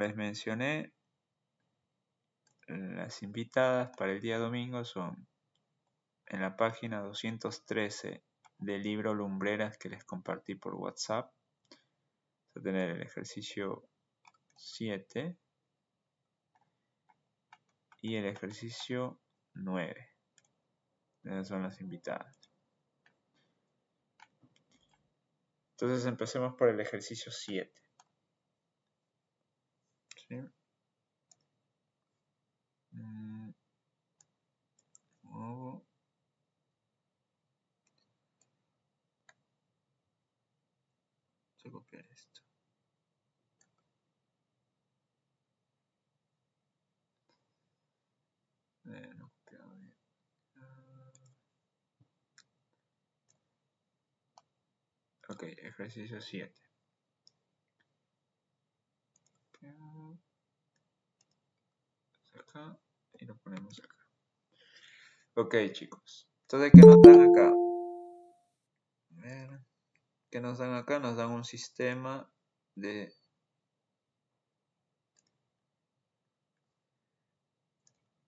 les mencioné, las invitadas para el día domingo son en la página 213 del libro Lumbreras que les compartí por WhatsApp. Vamos a tener el ejercicio 7 y el ejercicio 9. Esas son las invitadas. Entonces empecemos por el ejercicio 7. ¿Sí? Vamos a copiar esto. No copiado bien. Ok, ejercicio 7. Acá y lo ponemos acá. Ok, chicos. Entonces, ¿qué nos dan acá? A ver, ¿qué nos dan acá? Nos dan un sistema de...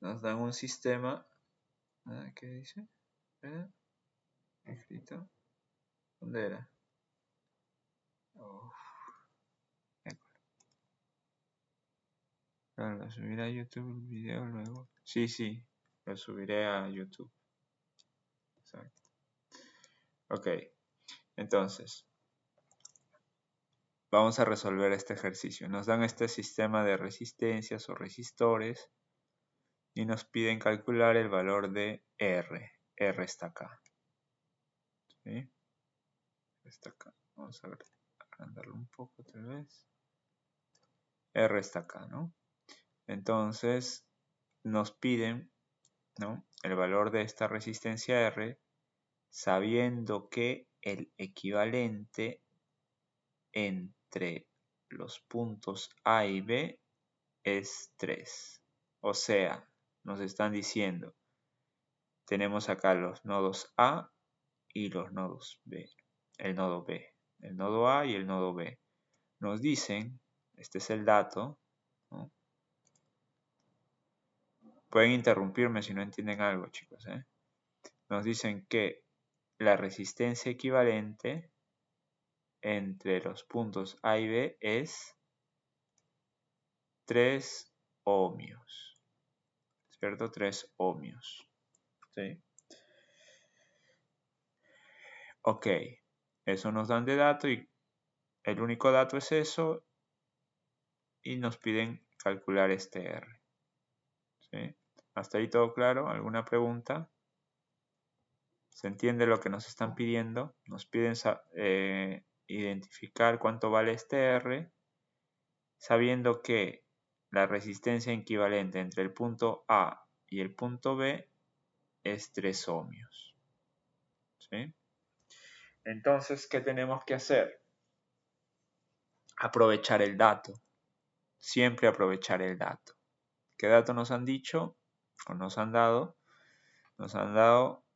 Nos dan un sistema... ¿Qué dice? Escrito. ¿Dónde era? Claro, lo subiré a YouTube el video luego. Sí, lo subiré a YouTube. Exacto. Ok, entonces, vamos a resolver este ejercicio. Nos dan este sistema de resistencias o resistores y nos piden calcular el valor de R. R está acá. ¿Sí? Está acá. Vamos a agrandarlo un poco tal vez. R está acá, ¿no? Entonces, nos piden, ¿no?, el valor de esta resistencia R, sabiendo que el equivalente entre los puntos A y B es 3. O sea, nos están diciendo, tenemos acá los nodos A y los nodos B. El nodo B, el nodo A y el nodo B. Nos dicen, este es el dato, ¿no? Pueden interrumpirme si no entienden algo, chicos, ¿eh? Nos dicen que la resistencia equivalente entre los puntos A y B es 3 ohmios, ¿cierto? 3 ohmios, ¿sí? Ok, eso nos dan de dato y el único dato es eso y nos piden calcular este R, ¿sí? ¿Hasta ahí todo claro? ¿Alguna pregunta? ¿Se entiende lo que nos están pidiendo? Nos piden identificar cuánto vale este R, sabiendo que la resistencia equivalente entre el punto A y el punto B es 3 ohmios, ¿sí? Entonces, ¿qué tenemos que hacer? Aprovechar el dato. Siempre aprovechar el dato. ¿Qué dato nos han dicho o nos han dado? Nos han dado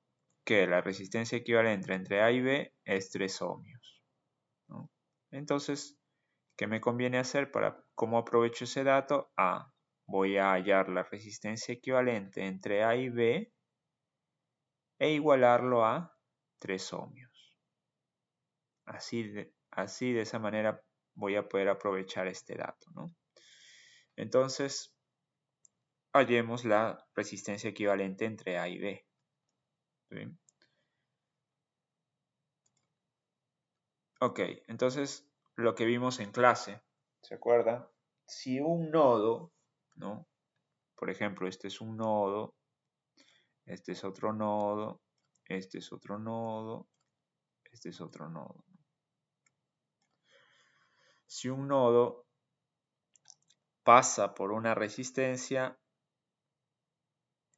que la resistencia equivalente entre A y B es 3 ohmios, ¿no? Entonces, ¿qué me conviene hacer para cómo aprovecho ese dato? Voy a hallar la resistencia equivalente entre A y B e igualarlo a 3 ohmios. Así de esa manera voy a poder aprovechar este dato, ¿no? Entonces, hallemos la resistencia equivalente entre A y B. ¿Sí? Ok, entonces lo que vimos en clase, ¿se acuerdan? Si un nodo, ¿no? Por ejemplo, este es un nodo, este es otro nodo, este es otro nodo, este es otro nodo. Si un nodo pasa por una resistencia,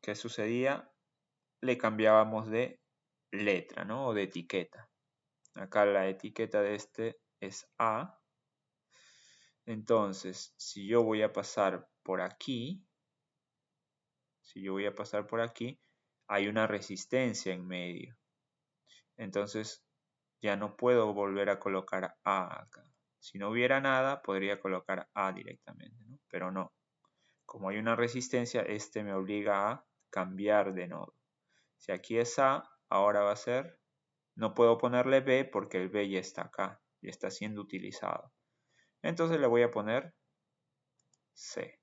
¿qué sucedía? Le cambiábamos de letra, ¿no? O de etiqueta. Acá la etiqueta de este es A. Entonces, si yo voy a pasar por aquí, hay una resistencia en medio. Entonces, ya no puedo volver a colocar A acá. Si no hubiera nada, podría colocar A directamente, ¿no? Pero no. Como hay una resistencia, este me obliga a cambiar de nodo. Si aquí es A, ahora va a ser... No puedo ponerle B porque el B ya está acá, ya está siendo utilizado. Entonces le voy a poner C.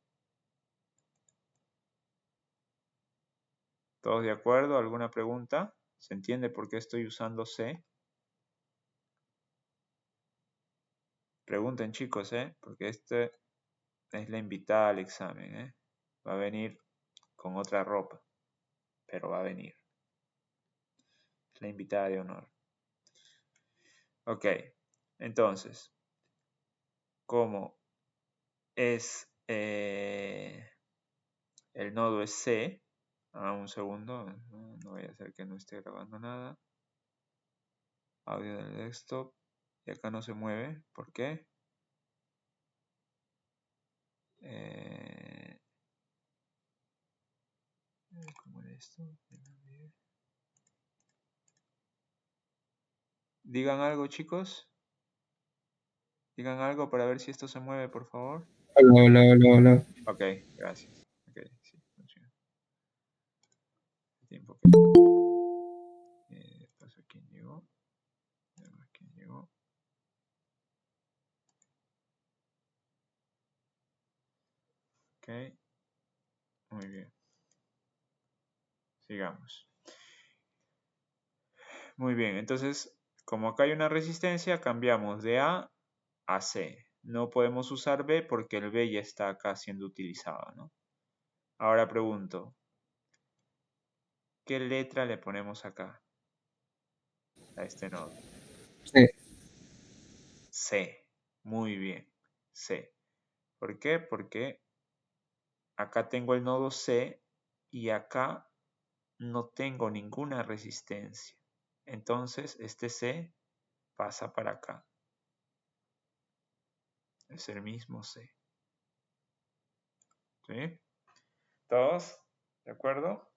¿Todos de acuerdo? ¿Alguna pregunta? ¿Se entiende por qué estoy usando C? Pregunten, chicos, porque este es la invitada al examen, Va a venir con otra ropa, pero va a venir. Es la invitada de honor. Ok, entonces, como es el nodo es C, un segundo, no voy a hacer que no esté grabando nada. Audio del desktop, y acá no se mueve, ¿por qué? ¿Cómo era esto? Digan algo, chicos. Digan algo para ver si esto se mueve, por favor. Hola, hola, hola, hola. Ok, gracias. Ok, sí, funciona. Tiempo que... paso quién llegó. Veamos quién llegó. Ok, muy bien. Sigamos. Muy bien, entonces, como acá hay una resistencia, cambiamos de A a C. No podemos usar B porque el B ya está acá siendo utilizado, ¿no? Ahora pregunto, ¿qué letra le ponemos acá a este nodo? Sí, C. Muy bien, C. ¿Por qué? Porque acá tengo el nodo C y acá no tengo ninguna resistencia. Entonces, este C pasa para acá. Es el mismo C. ¿Sí? ¿Todos? ¿De acuerdo?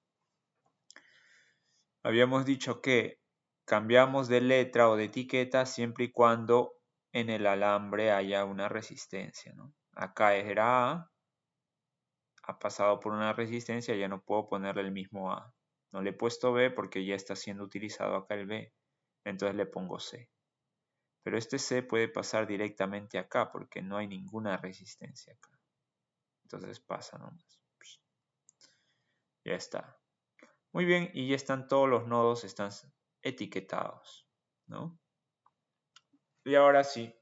Habíamos dicho que cambiamos de letra o de etiqueta siempre y cuando en el alambre haya una resistencia, ¿no? Acá era A, ha pasado por una resistencia, ya no puedo ponerle el mismo A. No le he puesto B porque ya está siendo utilizado acá el B. Entonces le pongo C. Pero este C puede pasar directamente acá porque no hay ninguna resistencia acá. Entonces pasa nomás. Ya está. Muy bien, y ya están todos los nodos, están etiquetados, ¿no? Y ahora sí,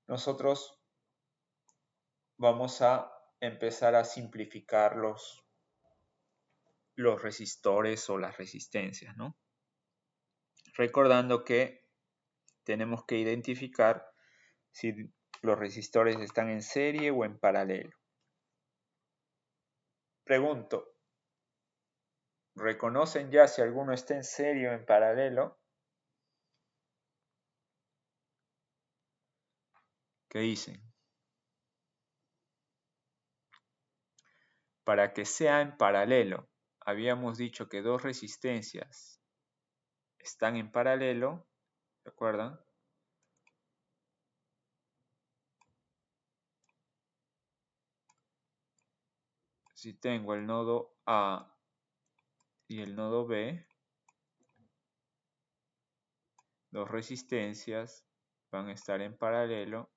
nosotros vamos a empezar a simplificar los resistores o las resistencias, ¿no? Recordando que tenemos que identificar si los resistores están en serie o en paralelo. Pregunto, ¿reconocen ya si alguno está en serie o en paralelo? ¿Qué dicen? Para que sea en paralelo, habíamos dicho que dos resistencias están en paralelo, ¿se acuerdan? Si tengo el nodo A y el nodo B, dos resistencias van a estar en paralelo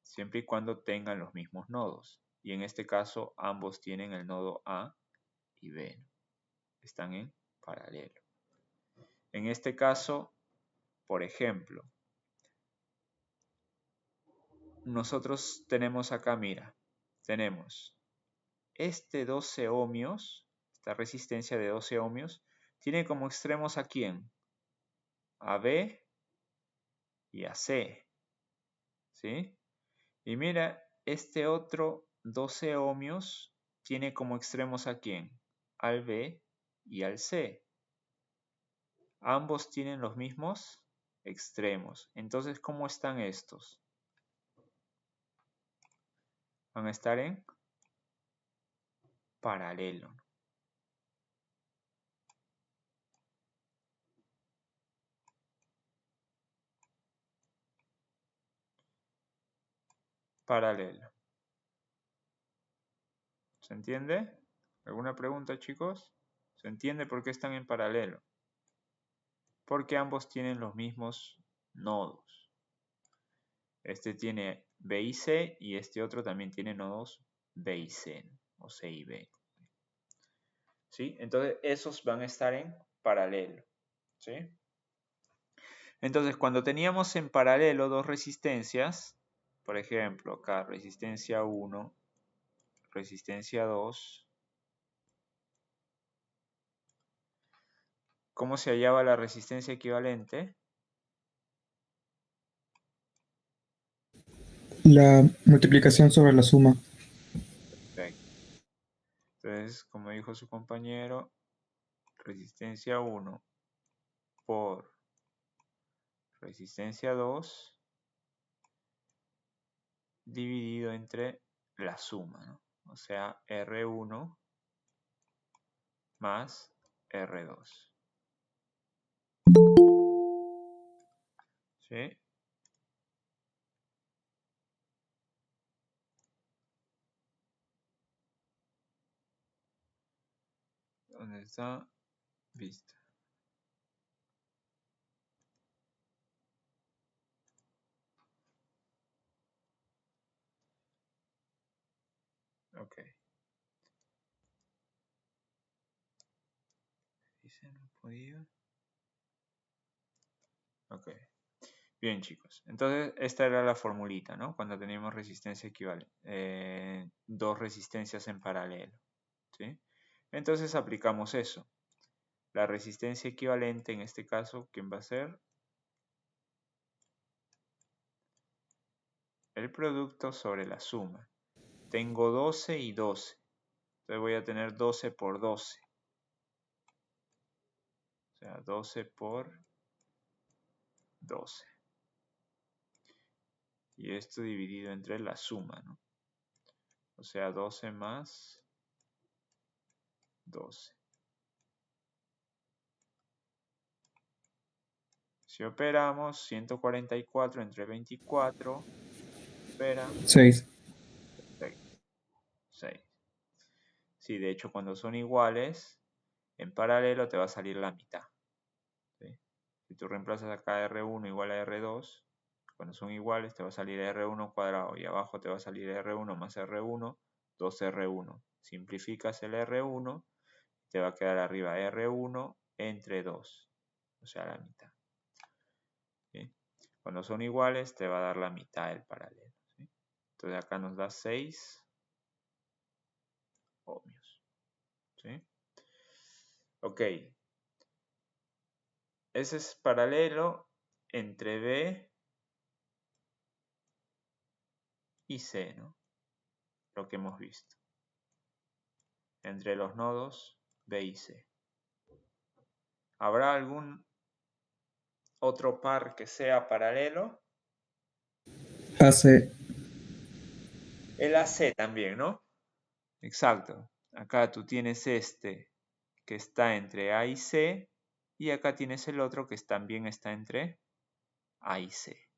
siempre y cuando tengan los mismos nodos. Y en este caso ambos tienen el nodo A y B. Están en paralelo. En este caso, por ejemplo, nosotros tenemos acá, mira, tenemos este 12 ohmios, esta resistencia de 12 ohmios, tiene como extremos a quién? A B y a C. ¿Sí? Y mira, este otro 12 ohmios tiene como extremos a quién? Al B y al C. Ambos tienen los mismos extremos. Entonces, ¿cómo están estos? Van a estar en paralelo. paralelo. ¿Se entiende? ¿Alguna pregunta, chicos? ¿Se entiende por qué están en paralelo? Porque ambos tienen los mismos nodos. Este tiene B y C y este otro también tiene nodos B y C, o C y B. ¿Sí? Entonces esos van a estar en paralelo. ¿Sí? Entonces cuando teníamos en paralelo dos resistencias, por ejemplo, acá resistencia 1, resistencia 2, ¿cómo se hallaba la resistencia equivalente? La multiplicación sobre la suma. Perfecto. Entonces, como dijo su compañero, resistencia 1 por resistencia 2 dividido entre la suma, ¿no? O sea, R1 más R2. ¿Sí? ¿Dónde está? Vista. Ok. Dice no podía. Ok. Bien, chicos. Entonces, esta era la formulita, ¿no? Cuando teníamos resistencia equivalente. Dos resistencias en paralelo. ¿Sí? Entonces aplicamos eso. La resistencia equivalente, en este caso, ¿quién va a ser? El producto sobre la suma. Tengo 12 y 12. Entonces voy a tener 12 por 12. O sea, 12 por 12. Y esto dividido entre la suma, ¿no? O sea, 12 más 12. Si operamos, 144 entre 24, opera, 6. perfecto, 6. Sí, de hecho, cuando son iguales, en paralelo te va a salir la mitad. ¿Sí? Si tú reemplazas acá R1 igual a R2, cuando son iguales te va a salir R1 cuadrado y abajo te va a salir R1 más R1, 2R1. Simplificas el R1, te va a quedar arriba R1 entre 2, o sea, la mitad. ¿Sí? Cuando son iguales te va a dar la mitad del paralelo. ¿Sí? Entonces acá nos da 6 ohmios. ¿Sí? Ok. Ese es paralelo entre B y C, ¿no? Lo que hemos visto. Entre los nodos B y C. ¿Habrá algún otro par que sea paralelo? AC. El AC también, ¿no? Exacto. Acá tú tienes este que está entre A y C y acá tienes el otro que también está entre A y C.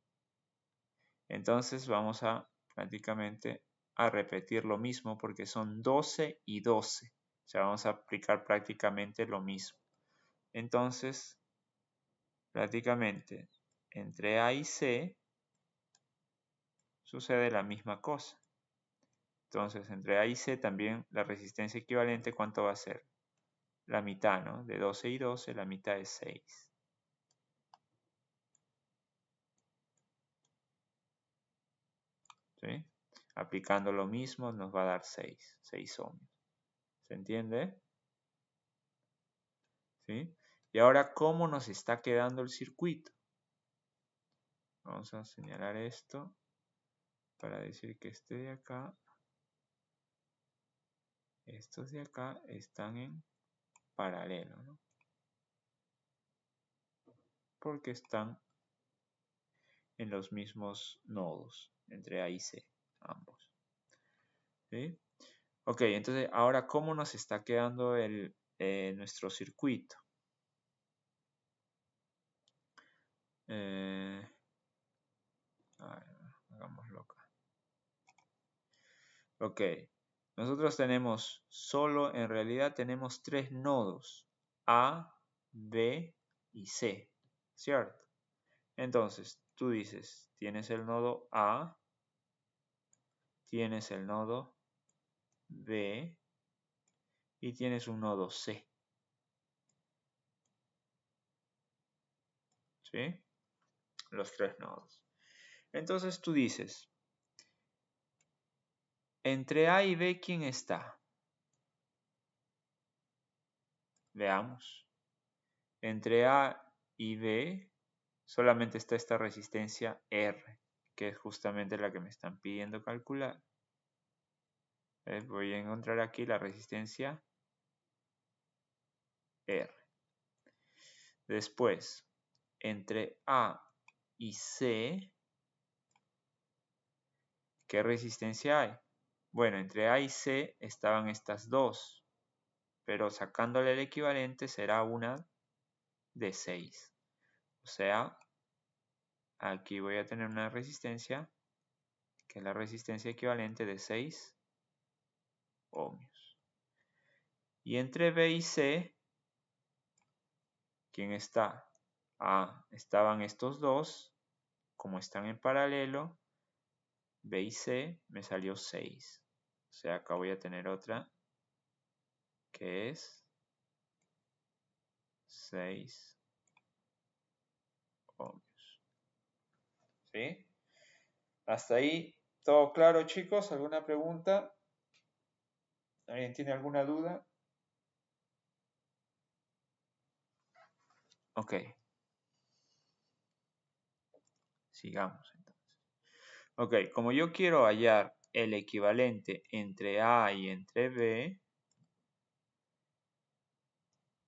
Entonces vamos a prácticamente a repetir lo mismo porque son 12 y 12. O sea, vamos a aplicar prácticamente lo mismo. Entonces, prácticamente entre A y C sucede la misma cosa. Entonces, entre A y C también la resistencia equivalente, ¿cuánto va a ser? La mitad, ¿no? De 12 y 12, la mitad es 6. ¿Sí? Aplicando lo mismo nos va a dar 6 ohmios. ¿Se entiende? ¿Sí? Y ahora, ¿cómo nos está quedando el circuito? Vamos a señalar esto para decir que este de acá, estos de acá están en paralelo, ¿no? Porque están en los mismos nodos, entre A y C, ambos. ¿Sí? Ok, entonces ahora, ¿cómo nos está quedando nuestro circuito? A ver, hagámoslo acá. Ok, nosotros tenemos en realidad tenemos 3 nodos, A, B y C, ¿cierto? Entonces, tú dices, tienes el nodo A, tienes el nodo B y tienes un nodo C, ¿sí? Los 3 nodos. Entonces tú dices, entre A y B, ¿quién está? Veamos. Entre A y B solamente está esta resistencia R, que es justamente la que me están pidiendo calcular. Voy a encontrar aquí la resistencia R. Después, entre A y C, ¿qué resistencia hay? Bueno, entre A y C estaban estas dos, pero sacándole el equivalente será una de 6. O sea, aquí voy a tener una resistencia, que es la resistencia equivalente de 6 ohmios. Y entre B y C, ¿quién está? Estaban estos dos, como están en paralelo, B y C, me salió 6. O sea, acá voy a tener otra que es 6 ohmios. ¿Sí? Hasta ahí, ¿todo claro, chicos? ¿Alguna pregunta? ¿Alguien tiene alguna duda? Ok. Sigamos entonces. Ok, como yo quiero hallar el equivalente entre A y entre B,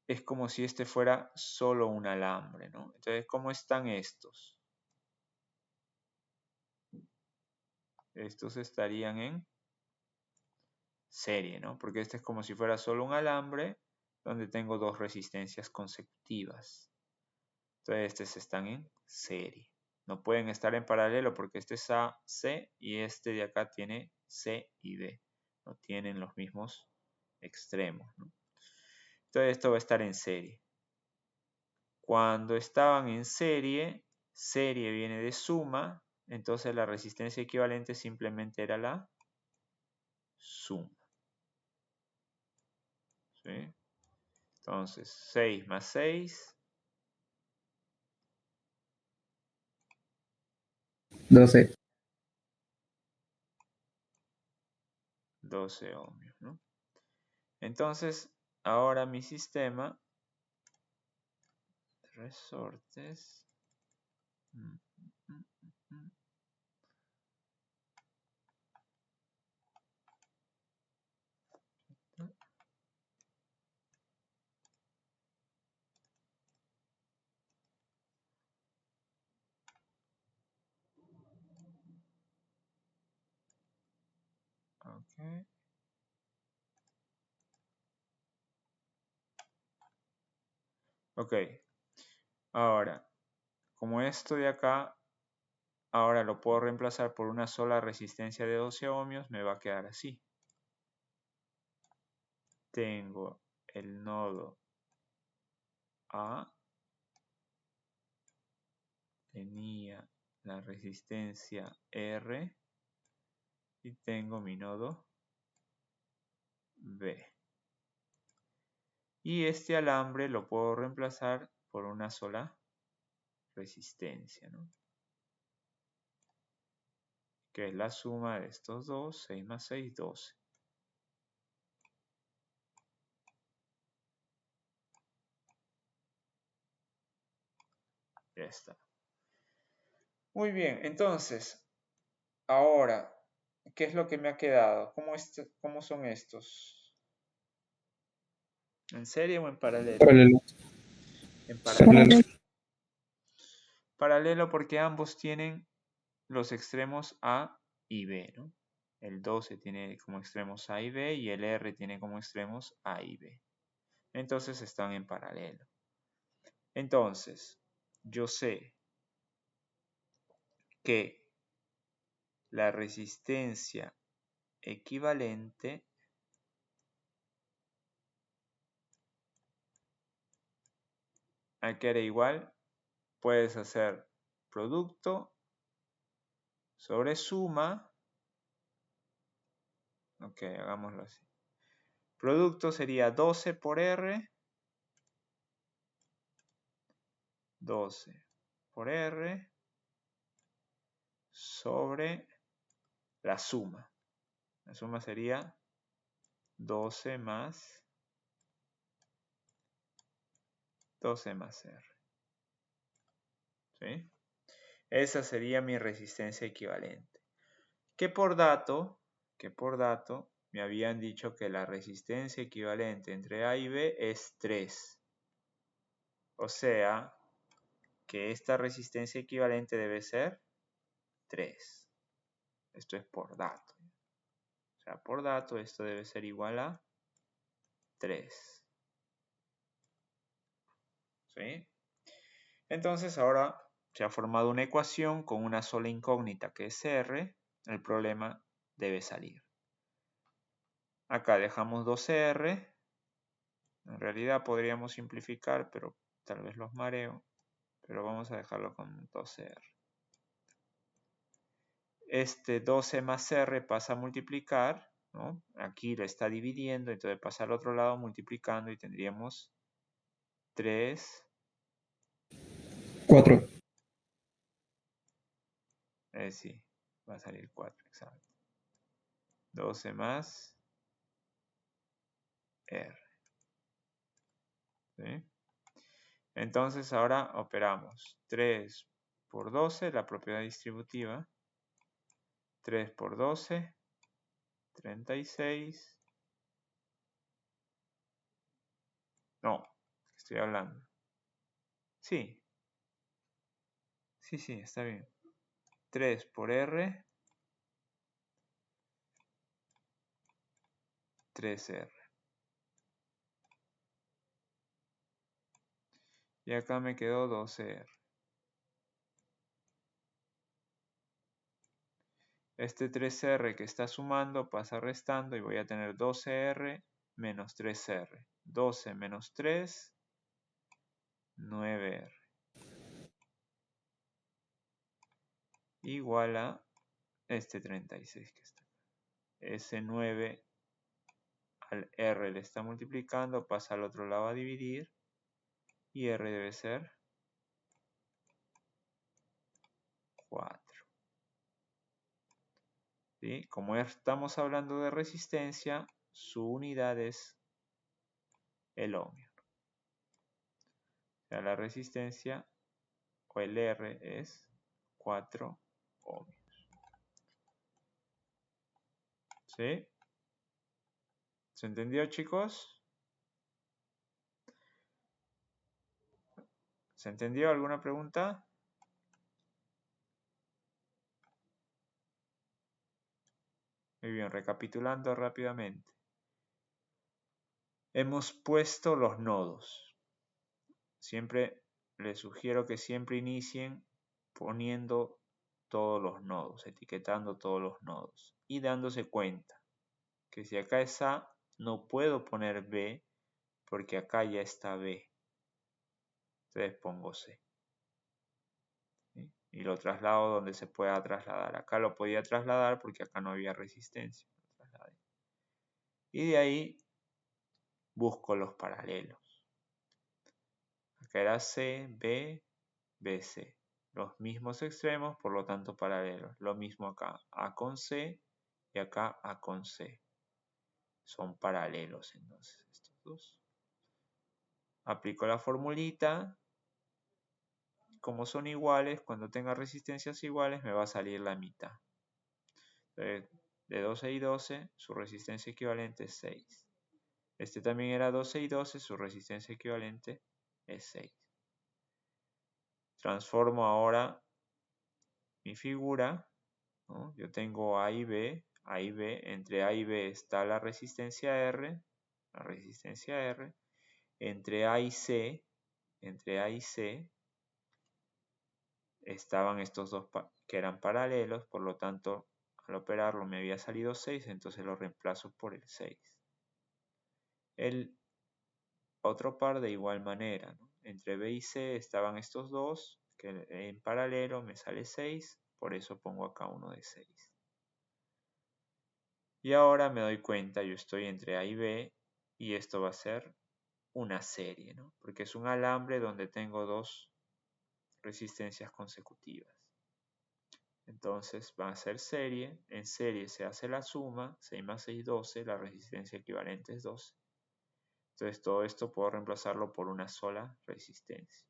es como si este fuera solo un alambre, ¿no? Entonces, ¿cómo están estos? Estos estarían en serie, ¿no? Porque este es como si fuera solo un alambre donde tengo dos resistencias consecutivas. Entonces, estos están en serie. No pueden estar en paralelo porque este es A, C y este de acá tiene C y B. No tienen los mismos extremos, ¿no? Entonces, esto va a estar en serie. Cuando estaban en serie viene de suma, entonces la resistencia equivalente simplemente era la suma. ¿Sí? Entonces, 6 más 6. 12. 12 ohmios, ¿no? Entonces, ahora mi sistema de resortes. Ok. Ok. Ahora, como esto de acá, ahora lo puedo reemplazar por una sola resistencia de 12 ohmios, me va a quedar así. Tengo el nodo A, tenía la resistencia R y tengo mi nodo B. Y este alambre lo puedo reemplazar por una sola resistencia, ¿no? Que es la suma de estos dos, 6 más 6, 12. Ya está. Muy bien, entonces, ahora, ¿qué es lo que me ha quedado? ¿Cómo son estos? ¿En serie o en paralelo? Paralelo. En paralelo. Paralelo. Paralelo porque ambos tienen los extremos A y B, ¿no? El 12 tiene como extremos A y B y el R tiene como extremos A y B. Entonces están en paralelo. Entonces, yo sé que la resistencia equivalente a que era igual, puedes hacer producto sobre suma. Ok, hagámoslo así. Producto sería 12 por R. 12 por R sobre la suma. La suma sería 12 más 12 más R. ¿Sí? Esa sería mi resistencia equivalente. Que por dato me habían dicho que la resistencia equivalente entre A y B es 3. O sea, que esta resistencia equivalente debe ser 3. Esto es por dato. O sea, por dato esto debe ser igual a 3. ¿Sí? Entonces ahora se ha formado una ecuación con una sola incógnita que es R. El problema debe salir. Acá dejamos 2R. En realidad podríamos simplificar, pero tal vez los mareo. Pero vamos a dejarlo con 12R. Este 12 más R pasa a multiplicar, ¿no? Aquí lo está dividiendo, entonces pasa al otro lado multiplicando y tendríamos 3. 4. Sí, va a salir 4, exacto. 12 más R. ¿Sí? Entonces ahora operamos 3 por 12, la propiedad distributiva. 3 por 12, 36. No, estoy hablando. Sí, está bien. 3 por R, 3R. Y acá me quedó 12R. Este 3R que está sumando pasa restando y voy a tener 12R menos 3R. 12 menos 3, 9R. Igual a este 36 que está acá. Ese 9 al R le está multiplicando, pasa al otro lado a dividir. Y R debe ser 4. ¿Sí? Como estamos hablando de resistencia, su unidad es el ohmio. O sea, la resistencia o el R es 4 ohmios. ¿Sí? ¿Se entendió, chicos? ¿Se entendió? ¿Alguna pregunta? Muy bien, recapitulando rápidamente. Hemos puesto los nodos. Siempre les sugiero que siempre inicien poniendo todos los nodos, etiquetando todos los nodos y dándose cuenta que si acá es A, no puedo poner B porque acá ya está B. Entonces pongo C. ¿Sí? Y lo traslado donde se pueda trasladar. Acá lo podía trasladar porque acá no había resistencia. Y de ahí busco los paralelos. Acá era C, B, BC. Los mismos extremos, por lo tanto paralelos. Lo mismo acá, A con C y acá A con C. Son paralelos entonces estos dos. Aplico la formulita. Como son iguales, cuando tenga resistencias iguales me va a salir la mitad. Entonces, de 12 y 12, su resistencia equivalente es 6. Este también era 12 y 12, su resistencia equivalente es 6. Transformo ahora mi figura, ¿no? Yo tengo A y B, entre A y B está la resistencia R, entre A y C, estaban estos dos que eran paralelos, por lo tanto al operarlo me había salido 6, entonces lo reemplazo por el 6. El otro par de igual manera, ¿no? Entre B y C estaban estos dos, que en paralelo me sale 6, por eso pongo acá uno de 6. Y ahora me doy cuenta, yo estoy entre A y B, y esto va a ser una serie, ¿no? Porque es un alambre donde tengo dos resistencias consecutivas. Entonces va a ser serie, en serie se hace la suma, 6 más 6, 12, la resistencia equivalente es 12. Entonces todo esto puedo reemplazarlo por una sola resistencia.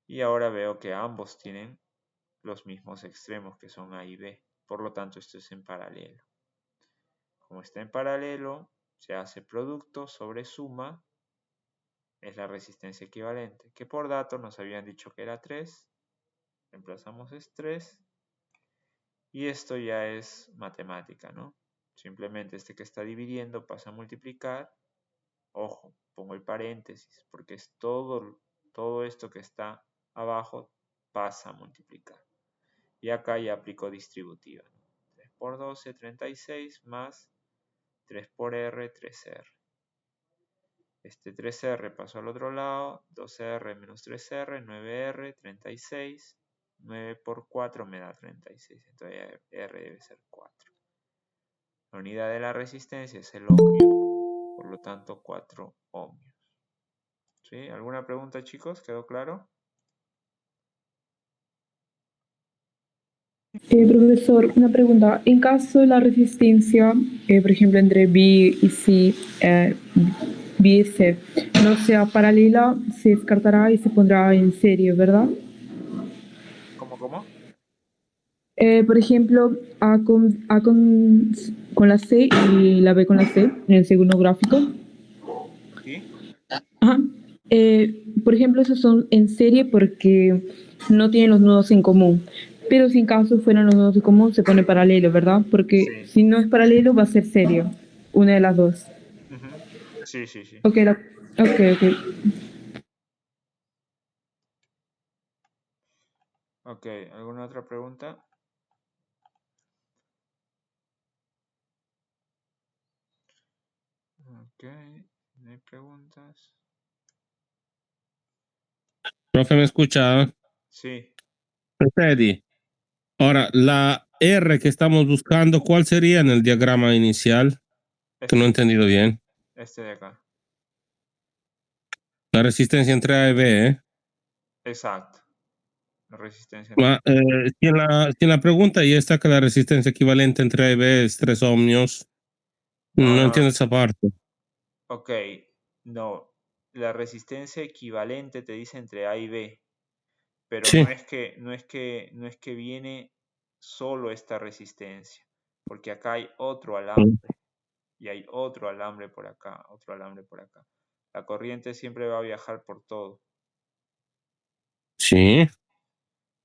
Y ahora veo que ambos tienen los mismos extremos, que son A y B. Por lo tanto, esto es en paralelo. Como está en paralelo, se hace producto sobre suma, es la resistencia equivalente, que por datos nos habían dicho que era 3. Reemplazamos es 3. Y esto ya es matemática, ¿no? Simplemente este que está dividiendo pasa a multiplicar. Ojo, pongo el paréntesis, porque es todo esto que está abajo pasa a multiplicar. Y acá ya aplico distributiva. 3 por 12, 36, más 3 por R, 3R. Este 3R pasó al otro lado, 2R menos 3R, 9R, 36. 9 por 4 me da 36, entonces R debe ser 4. La unidad de la resistencia es el ohmio, por lo tanto 4 ohmios. ¿Sí? ¿Alguna pregunta, chicos? ¿Quedó claro? Profesor, una pregunta. En caso de la resistencia, por ejemplo, entre B y C, B y C, no sea paralela, se descartará y se pondrá en serie, ¿verdad? ¿Cómo? Por ejemplo, con la C y la B con la C, en el segundo gráfico. ¿Sí? Ajá. Por ejemplo, esos son en serie porque no tienen los nodos en común. Pero si en caso fueran los nodos en común, se pone paralelo, ¿verdad? Porque Sí. si no es paralelo, va a ser serio. Una de las dos. Sí, sí, sí. Ok, ok. Ok, ¿alguna otra pregunta? Ok, no hay preguntas. Profe, ¿me escucha? Sí, Eddie. Ahora, la R que estamos buscando, ¿cuál sería en el diagrama inicial? Que no he este, entendido bien. este de acá. La resistencia entre A y B, ¿eh? Exacto. La resistencia entre... Si en la pregunta ya está que la resistencia equivalente entre A y B es 3 ohmios, No, no no. entiendo esa parte. Ok, no. La resistencia equivalente te dice entre A y B, pero Sí. no es que viene solo esta resistencia, porque acá hay otro alambre y hay otro alambre por acá, otro alambre por acá. La corriente siempre va a viajar por todo. Sí.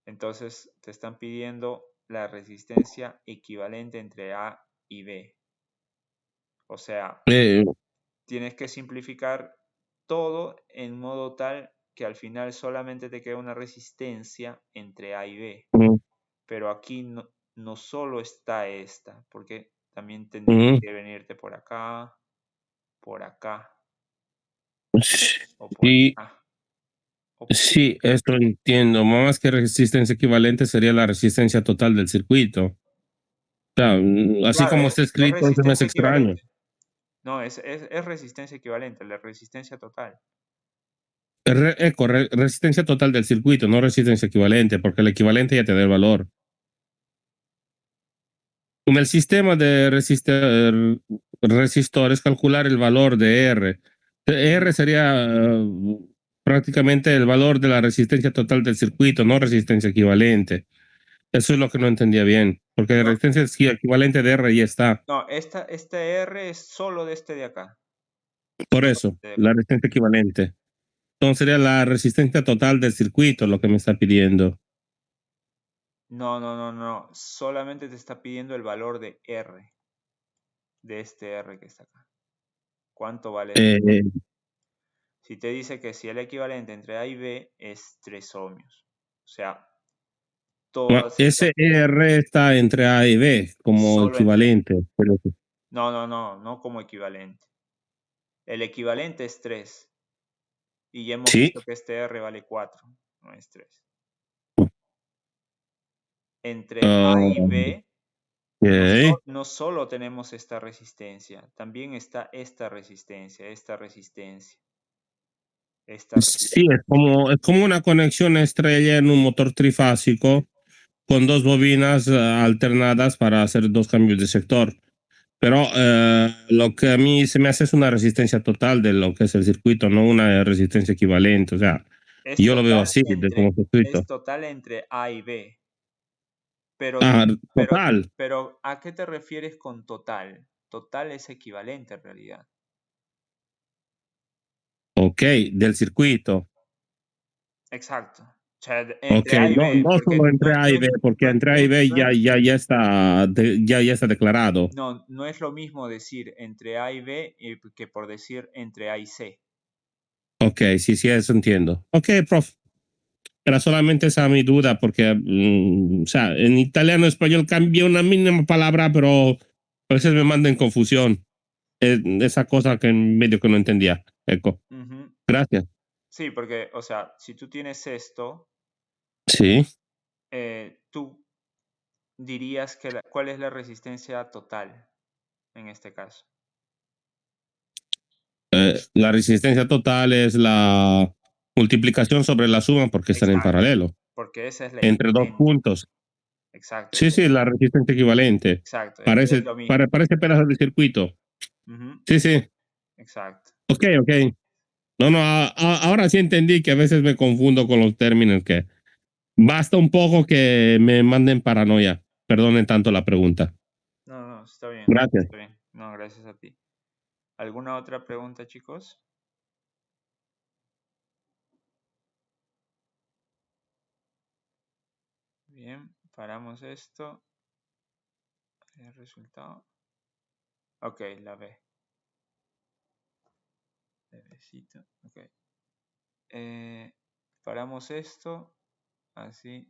Entonces te están pidiendo la resistencia equivalente entre A y B. O sea, Eh, tienes que simplificar todo en modo tal que al final solamente te queda una resistencia entre A y B. Pero aquí no solo está esta, porque también tendría que venirte por acá o por Sí, acá. sí, esto entiendo. Más que resistencia equivalente sería la resistencia total del circuito. O sea, así Claro, como está es escrito, se me hace resistencia extraño. equivalente. No, es resistencia equivalente, la resistencia total. Resistencia total del circuito, no resistencia equivalente, porque el equivalente ya te da el valor. En el sistema de resistores, calcular el valor de R. R sería prácticamente el valor de la resistencia total del circuito, no resistencia equivalente. Eso es lo que no entendía bien, porque la No, resistencia equivalente de R ya está. no, este R es solo de este de acá. Por Solo de eso, este de la acá. resistencia equivalente. Entonces sería la resistencia total del circuito lo que me está pidiendo. No. Solamente te está pidiendo el valor de R. De este R que está acá. ¿Cuánto vale este? Eh, Si te dice que si el equivalente entre A y B es 3 ohmios. O sea, todas estas... SR está entre A y B como Solo entre... equivalente. Pero, No como equivalente. El equivalente es 3. Y ya hemos sí. visto que este R vale 4, no es 3. Entre A y B, Ok. no solo tenemos esta resistencia, también está esta resistencia, esta resistencia, esta Sí, resistencia. es como una conexión estrella en un motor trifásico con dos bobinas alternadas para hacer dos cambios de sector. Pero lo que a mí se me hace es una resistencia total de lo que es el circuito, no una resistencia equivalente. O sea, Es yo lo veo total así, de como está escrito. es total entre A y B. Pero, Ah, pero, total. pero, ¿a qué te refieres con total? Total es equivalente en realidad. Ok, del circuito. Exacto. O sea, Ok, entre A y B, no porque solo entre A y B, porque entre A y B ya está, ya está declarado. no es lo mismo decir entre A y B que por decir entre A y C. Ok, sí, eso entiendo. Ok, prof. Era solamente esa mi duda, porque, o sea, en italiano y español cambia una mínima palabra, pero a veces me manda en confusión. Esa cosa que medio que no entendía. Eco. Ujú. Gracias. Sí, porque, o sea, si tú tienes esto, Sí. tú dirías que ¿cuál es la resistencia total en este caso? La resistencia total es la multiplicación sobre la suma porque están en Exacto, paralelo. porque esa es la Entre dos equivalente. puntos. Exacto, Sí, sí, la resistencia equivalente. exacto, es Parece, lo mismo. parece pedazo de circuito. Ujú. Sí, sí. Exacto. Ok, ok. No, no, ahora sí entendí que a veces me confundo con los términos, que basta un poco que me manden paranoia. Perdonen tanto la pregunta. No, está bien, Gracias. está bien. No, gracias a ti. ¿Alguna otra pregunta, chicos? Bien, paramos esto. El resultado. Ok, la B. Bebecito. Ok. Paramos esto. Así.